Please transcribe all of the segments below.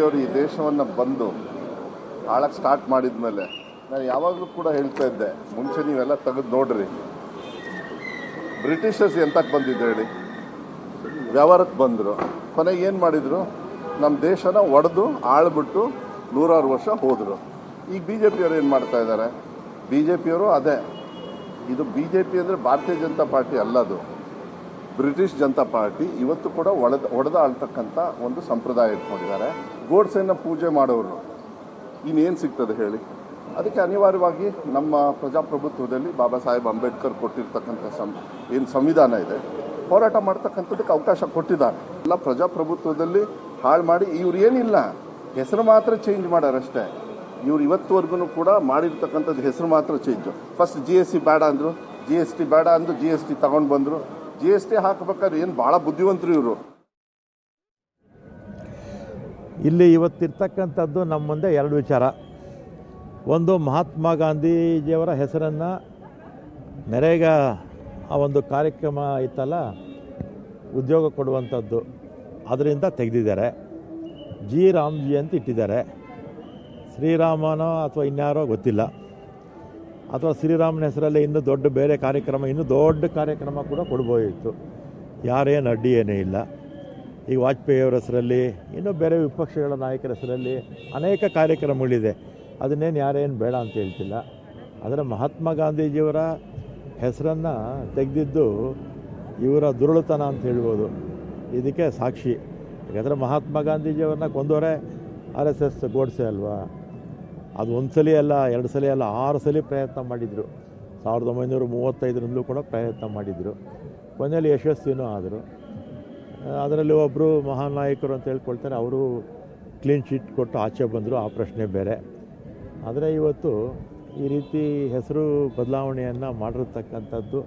ಅವರು ಈ ದೇಶವನ್ನು ಬಂದು ಆಳಕ್ಕೆ ಸ್ಟಾರ್ಟ್ ಮಾಡಿದ ಮೇಲೆ ನಾನು ಯಾವಾಗಲೂ ಕೂಡ ಹೇಳ್ತಾ ಇದ್ದೆ, ಮುಂಚೆ ನೀವೆಲ್ಲ ತೆಗೆದು ನೋಡ್ರಿ, ಬ್ರಿಟಿಷರ್ಸ್ ಎಂತಕ್ಕೆ ಬಂದಿದ್ದು ಹೇಳಿ, ವ್ಯವಹಾರಕ್ಕೆ ಬಂದರು, ಕೊನೆಗೆ ಏನು ಮಾಡಿದರು, ನಮ್ಮ ದೇಶನ ಒಡೆದು ಆಳ್ಬಿಟ್ಟು 100 ವರ್ಷ ಹೋದರು. ಈಗ ಬಿ ಜೆ ಪಿಯವರು ಏನು ಮಾಡ್ತಾ ಇದ್ದಾರೆ, ಬಿ ಜೆ ಪಿಯವರು ಅದೇ, ಇದು ಬಿ ಜೆ ಪಿ ಅಂದರೆ ಭಾರತೀಯ ಜನತಾ ಪಾರ್ಟಿ ಅಲ್ಲದು, ಬ್ರಿಟಿಷ್ ಜನತಾ ಪಾರ್ಟಿ ಇವತ್ತು ಕೂಡ ಒಡೆದ ಆಳ್ತಕ್ಕಂಥ ಒಂದು ಸಂಪ್ರದಾಯ ಇಟ್ಕೊಂಡಿದ್ದಾರೆ. ಗೋಡ್ಸೆನ ಪೂಜೆ ಮಾಡೋರು ಇನ್ನೇನು ಸಿಗ್ತದೆ ಹೇಳಿ. ಅದಕ್ಕೆ ಅನಿವಾರ್ಯವಾಗಿ ನಮ್ಮ ಪ್ರಜಾಪ್ರಭುತ್ವದಲ್ಲಿ ಬಾಬಾ ಸಾಹೇಬ್ ಅಂಬೇಡ್ಕರ್ ಕೊಟ್ಟಿರ್ತಕ್ಕಂಥ ಏನು ಸಂವಿಧಾನ ಇದೆ, ಹೋರಾಟ ಮಾಡ್ತಕ್ಕಂಥದ್ದಕ್ಕೆ ಅವಕಾಶ ಕೊಟ್ಟಿದ್ದಾರೆ. ಎಲ್ಲ ಪ್ರಜಾಪ್ರಭುತ್ವದಲ್ಲಿ ಹಾಳು ಮಾಡಿ ಇವ್ರು ಏನಿಲ್ಲ, ಹೆಸರು ಮಾತ್ರ ಚೇಂಜ್ ಮಾಡ್ಯಾರಷ್ಟೇ. ಇವ್ರು ಇವತ್ತುವರೆಗೂ ಕೂಡ ಮಾಡಿರ್ತಕ್ಕಂಥದ್ದು ಹೆಸರು ಮಾತ್ರ ಚೇಂಜು. ಫಸ್ಟ್ GST ಬೇಡ ಅಂದರು, GST ಬೇಡ ಅಂದು GST ತಗೊಂಡು ಬಂದರು. GST ಹಾಕಬೇಕಾದ್ರೆ ಏನು ಭಾಳ ಬುದ್ಧಿವಂತರು ಇವರು. ಇಲ್ಲಿ ಇವತ್ತಿರ್ತಕ್ಕಂಥದ್ದು ನಮ್ಮ ಮುಂದೆ ಎರಡು ವಿಚಾರ. ಒಂದು, ಮಹಾತ್ಮ ಗಾಂಧೀಜಿಯವರ ಹೆಸರನ್ನು ನರೇಗಾ ಆ ಒಂದು ಕಾರ್ಯಕ್ರಮ ಇತ್ತಲ್ಲ, ಉದ್ಯೋಗ ಕೊಡುವಂಥದ್ದು, ಅದರಿಂದ ತೆಗೆದಿದ್ದಾರೆ. ಜಿ ರಾಮ್ಜಿ ಅಂತ ಇಟ್ಟಿದ್ದಾರೆ. ಶ್ರೀರಾಮನೋ ಅಥವಾ ಇನ್ಯಾರೋ ಗೊತ್ತಿಲ್ಲ, ಅಥವಾ ಶ್ರೀರಾಮನ ಹೆಸರಲ್ಲಿ ಇನ್ನೂ ದೊಡ್ಡ ಬೇರೆ ಕಾರ್ಯಕ್ರಮ, ಇನ್ನೂ ದೊಡ್ಡ ಕಾರ್ಯಕ್ರಮ ಕೂಡ ಕೊಡ್ಬೋದಿತ್ತು. ಯಾರೇನು ಅಡ್ಡಿ ಏನೇ ಇಲ್ಲ. ಈಗ ವಾಜಪೇಯಿಯವರ ಹೆಸರಲ್ಲಿ, ಇನ್ನೂ ಬೇರೆ ವಿಪಕ್ಷಗಳ ನಾಯಕರ ಹೆಸರಲ್ಲಿ ಅನೇಕ ಕಾರ್ಯಕ್ರಮಗಳಿದೆ. ಅದನ್ನೇನು ಯಾರೇನು ಬೇಡ ಅಂತ ಹೇಳ್ತಿಲ್ಲ. ಆದರೆ ಮಹಾತ್ಮ ಗಾಂಧೀಜಿಯವರ ಹೆಸರನ್ನು ತೆಗೆದಿದ್ದು ಇವರ ದುರುಳುತನ ಅಂತ ಹೇಳ್ಬೋದು. ಇದಕ್ಕೆ ಸಾಕ್ಷಿ. ಯಾಕಂದರೆ ಮಹಾತ್ಮ ಗಾಂಧೀಜಿಯವ್ರನ್ನ ಕೊಂದವರೇ RSS ಗೋಡ್ಸೆ ಅಲ್ವಾ. ಅದು ಒಂದು ಸಲ ಅಲ್ಲ, 2 ಸಲ ಅಲ್ಲ, 6 ಸಲ ಪ್ರಯತ್ನ ಮಾಡಿದರು. 1935 ಕೂಡ ಪ್ರಯತ್ನ ಮಾಡಿದರು. ಕೊನೆಯಲ್ಲಿ ಯಶಸ್ವಿನೂ ಆದರು. ಅದರಲ್ಲಿ ಒಬ್ಬರು ಮಹಾನ್ ನಾಯಕರು ಅಂತ ಹೇಳ್ಕೊಳ್ತಾರೆ, ಅವರು ಕ್ಲೀನ್ ಶೀಟ್ ಕೊಟ್ಟು ಆಚೆ ಬಂದರು, ಆ ಪ್ರಶ್ನೆ ಬೇರೆ. ಆದರೆ ಇವತ್ತು ಈ ರೀತಿ ಹೆಸರು ಬದಲಾವಣೆಯನ್ನು ಮಾಡಿರ್ತಕ್ಕಂಥದ್ದು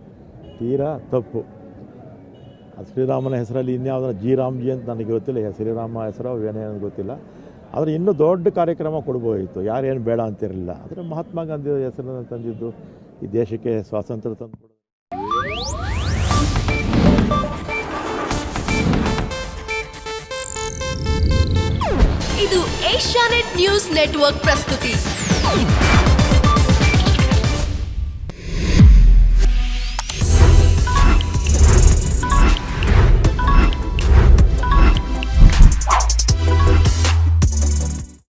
ತೀರಾ ತಪ್ಪು. ಅದು ಶ್ರೀರಾಮನ ಹೆಸರಲ್ಲಿ ಇನ್ಯಾವುದನ್ನ ಜಿ ರಾಮ್ಜಿ ಅಂತ ನನಗೆ ಗೊತ್ತಿಲ್ಲ, ಶ್ರೀರಾಮ ಹೆಸರು ಏನೇನು ಗೊತ್ತಿಲ್ಲ. ಆದರೆ ಇನ್ನೂ ದೊಡ್ಡ ಕಾರ್ಯಕ್ರಮ ಕೊಡ್ಬೋದಿತ್ತು, ಯಾರೇನು ಬೇಡ ಅಂತಿರಲಿಲ್ಲ. ಆದರೆ ಮಹಾತ್ಮ ಗಾಂಧಿ ಹೆಸರನ್ನು ತಂದಿದ್ದು ಈ ದೇಶಕ್ಕೆ ಸ್ವಾತಂತ್ರ್ಯ ತಂದು. ಇದು ಏಷ್ಯಾನೆಟ್ ನ್ಯೂಸ್ ನೆಟ್ವರ್ಕ್ ಪ್ರಸ್ತುತಿ.